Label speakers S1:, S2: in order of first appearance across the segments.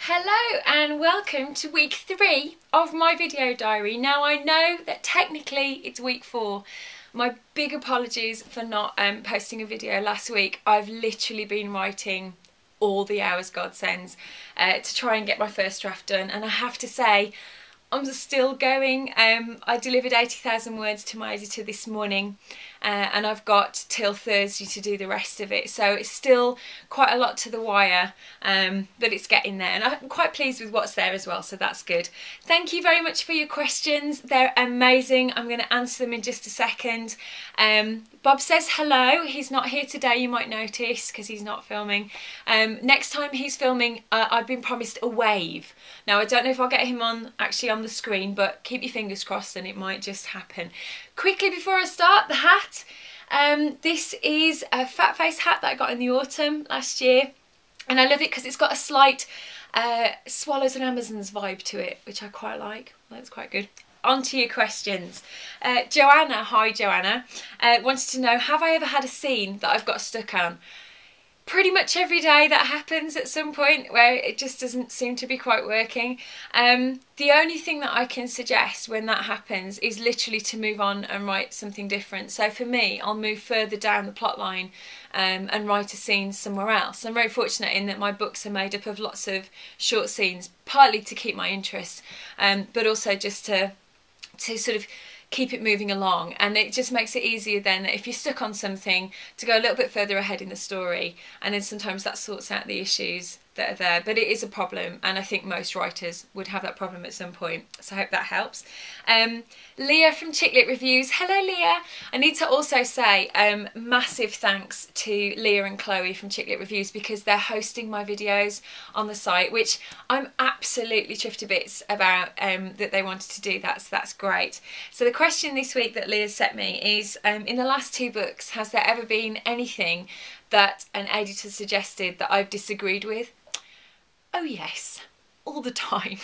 S1: Hello and welcome to week 3 of my video diary. Now I know that technically it's week 4. My big apologies for not posting a video last week. I've literally been writing all the hours God sends to try and get my first draft done, and I have to say I'm still going. I delivered 80,000 words to my editor this morning and I've got till Thursday to do the rest of it, so it's still quite a lot to the wire, but it's getting there and I'm quite pleased with what's there as well, so that's good. Thank you very much for your questions, they're amazing. I'm going to answer them in just a second. Bob says hello. He's not here today, you might notice, because he's not filming. Next time he's filming, I've been promised a wave. Now I don't know if I'll get him on the screen, but keep your fingers crossed and it might just happen. Quickly before I start, the hat. This is a fat face hat that I got in the autumn last year, and I love it because it's got a slight Swallows and Amazons vibe to it, which I quite like. That's quite good. On to your questions. Joanna, hi Joanna, wanted to know, have I ever had a scene that I've got stuck on? Pretty much every day that happens at some point where it just doesn't seem to be quite working. The only thing that I can suggest when that happens is literally to move on and write something different. So for me, I'll move further down the plot line and write a scene somewhere else. I'm very fortunate in that my books are made up of lots of short scenes, partly to keep my interest, but also just to sort of keep it moving along, and it just makes it easier then if you're stuck on something to go a little bit further ahead in the story, and then sometimes that sorts out the issues that are there. But it is a problem, and I think most writers would have that problem at some point, so I hope that helps. Leah from Chicklit Reviews, hello Leah. I need to also say massive thanks to Leah and Chloe from Chicklit Reviews, because they're hosting my videos on the site, which I'm absolutely chuffed to bits about that they wanted to do that, so that's great. So the question this week that Leah sent me is, in the last 2 books, has there ever been anything that an editor suggested that I've disagreed with? Oh yes, all the time.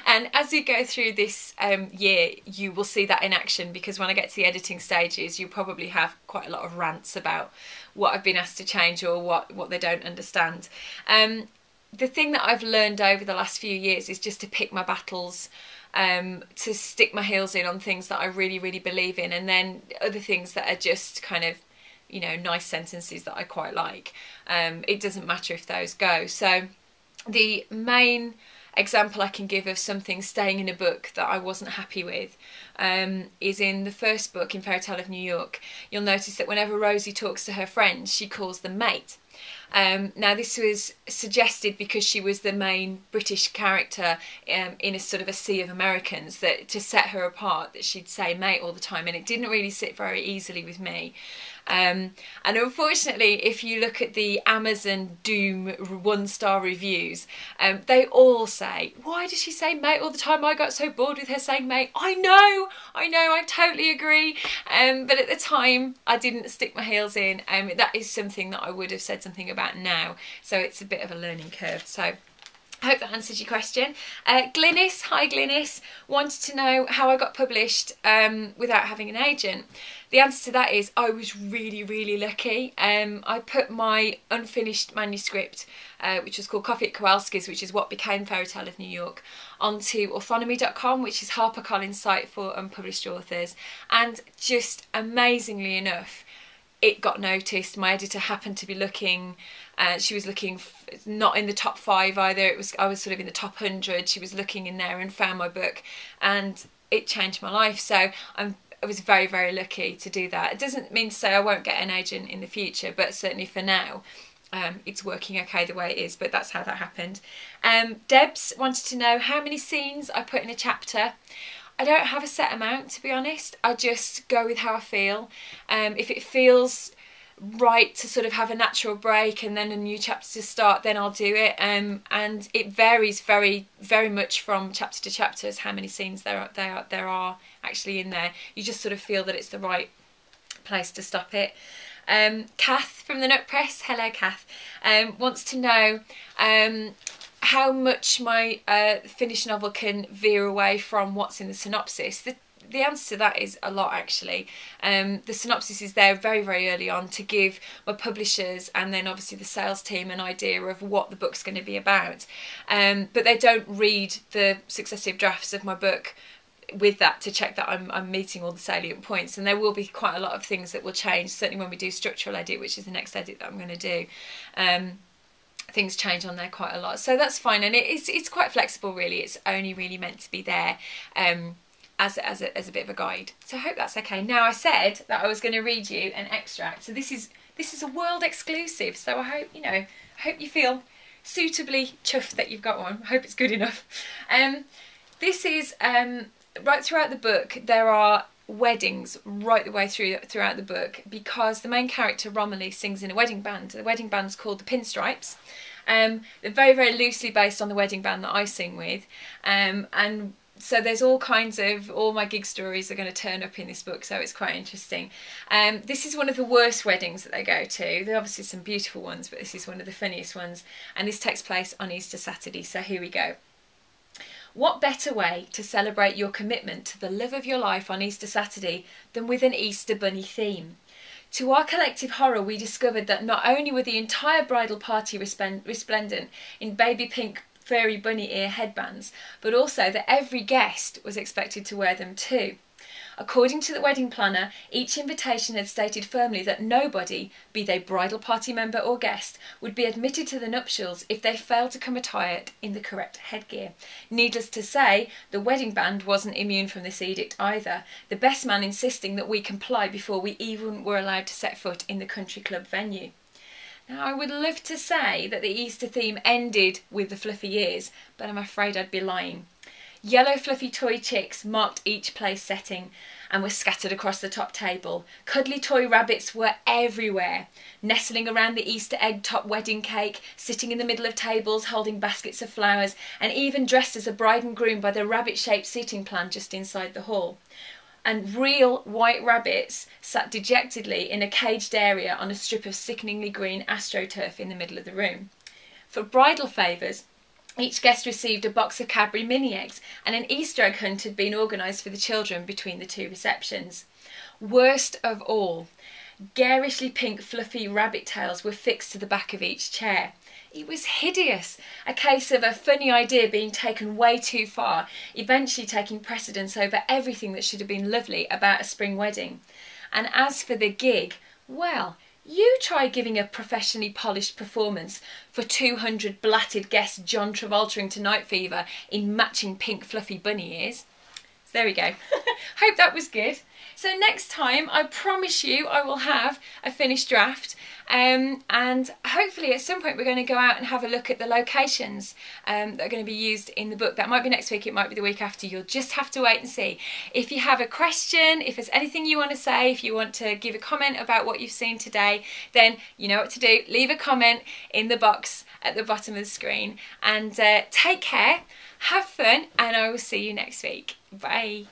S1: And as we go through this year, you will see that in action, because when I get to the editing stages, you probably have quite a lot of rants about what I've been asked to change or what they don't understand. The thing that I've learned over the last few years is just to pick my battles, to stick my heels in on things that I really, really believe in, and then other things that are just kind of, you know, nice sentences that I quite like. It doesn't matter if those go. So the main example I can give of something staying in a book that I wasn't happy with is in the first book, in Fairy Tale of New York. You'll notice that whenever Rosie talks to her friends, she calls them mate. Now this was suggested because she was the main British character in a sort of a sea of Americans, that to set her apart that she'd say mate all the time, and it didn't really sit very easily with me. And unfortunately, if you look at the Amazon Doom 1-star reviews, they all say, why does she say mate all the time? I got so bored with her saying mate. I know, I totally agree. But at the time, I didn't stick my heels in. That is something that I would have said something about now. So it's a bit of a learning curve. So I hope that answers your question. Glynis, hi Glynis, wanted to know how I got published without having an agent. The answer to that is I was really, really lucky. I put my unfinished manuscript, which was called Coffee at Kowalski's, which is what became Fairy Tale of New York, onto autonomy.com, which is HarperCollins' site for unpublished authors, and just amazingly enough, it got noticed. My editor happened to be looking, she was looking not in the top 5 either, I was sort of in the top 100. She was looking in there and found my book, and it changed my life. So I was very, very lucky to do that. It doesn't mean to say I won't get an agent in the future, but certainly for now it's working okay the way it is, but that's how that happened. Debs wanted to know how many scenes I put in a chapter. I don't have a set amount, to be honest. I just go with how I feel. If it feels right to sort of have a natural break and then a new chapter to start, then I'll do it. And it varies very, very much from chapter to chapter as how many scenes there are actually in there. You just sort of feel that it's the right place to stop it. Kath from the Nut Press, hello Kath, wants to know how much my finished novel can veer away from what's in the synopsis. the answer to that is a lot, actually. The synopsis is there very, very early on to give my publishers and then obviously the sales team an idea of what the book's going to be about. But they don't read the successive drafts of my book with that to check that I'm meeting all the salient points, and there will be quite a lot of things that will change, certainly when we do structural edit, which is the next edit that I'm going to do. Things change on there quite a lot, so that's fine, and it's quite flexible really. It's only really meant to be there as a bit of a guide, so I hope that's okay. Now, I said that I was going to read you an extract, so this is a world exclusive, so I hope you feel suitably chuffed that you've got one. I hope it's good enough. This is right throughout the book. There are weddings right the way throughout the book, because the main character Romilly sings in a wedding band. The wedding band's called the Pinstripes. They're very, very loosely based on the wedding band that I sing with, and so there's all my gig stories are going to turn up in this book, so it's quite interesting. This is one of the worst weddings that they go to. There are obviously some beautiful ones, but this is one of the funniest ones, and this takes place on Easter Saturday, so here we go. What better way to celebrate your commitment to the love of your life on Easter Saturday than with an Easter bunny theme? To our collective horror, we discovered that not only were the entire bridal party resplendent in baby pink furry bunny ear headbands, but also that every guest was expected to wear them too. According to the wedding planner, each invitation had stated firmly that nobody, be they bridal party member or guest, would be admitted to the nuptials if they failed to come attired in the correct headgear. Needless to say, the wedding band wasn't immune from this edict either, the best man insisting that we comply before we even were allowed to set foot in the country club venue. Now, I would love to say that the Easter theme ended with the fluffy ears, but I'm afraid I'd be lying. Yellow fluffy toy chicks marked each place setting and were scattered across the top table. Cuddly toy rabbits were everywhere, nestling around the Easter egg top wedding cake, sitting in the middle of tables holding baskets of flowers, and even dressed as a bride and groom by the rabbit-shaped seating plan just inside the hall. And real white rabbits sat dejectedly in a caged area on a strip of sickeningly green astroturf in the middle of the room. For bridal favours, each guest received a box of Cadbury mini eggs, and an Easter egg hunt had been organised for the children between the two receptions. Worst of all, garishly pink fluffy rabbit tails were fixed to the back of each chair. It was hideous, a case of a funny idea being taken way too far, eventually taking precedence over everything that should have been lovely about a spring wedding. And as for the gig, well, you try giving a professionally polished performance for 200 blatted guests John Travoltaing to Night Fever in matching pink fluffy bunny ears. So there we go. Hope that was good. So next time, I promise you, I will have a finished draft, and hopefully at some point we're going to go out and have a look at the locations that are going to be used in the book. That might be next week, it might be the week after. You'll just have to wait and see. If you have a question, if there's anything you want to say, if you want to give a comment about what you've seen today, then you know what to do. Leave a comment in the box at the bottom of the screen, and take care, have fun, and I will see you next week. Bye.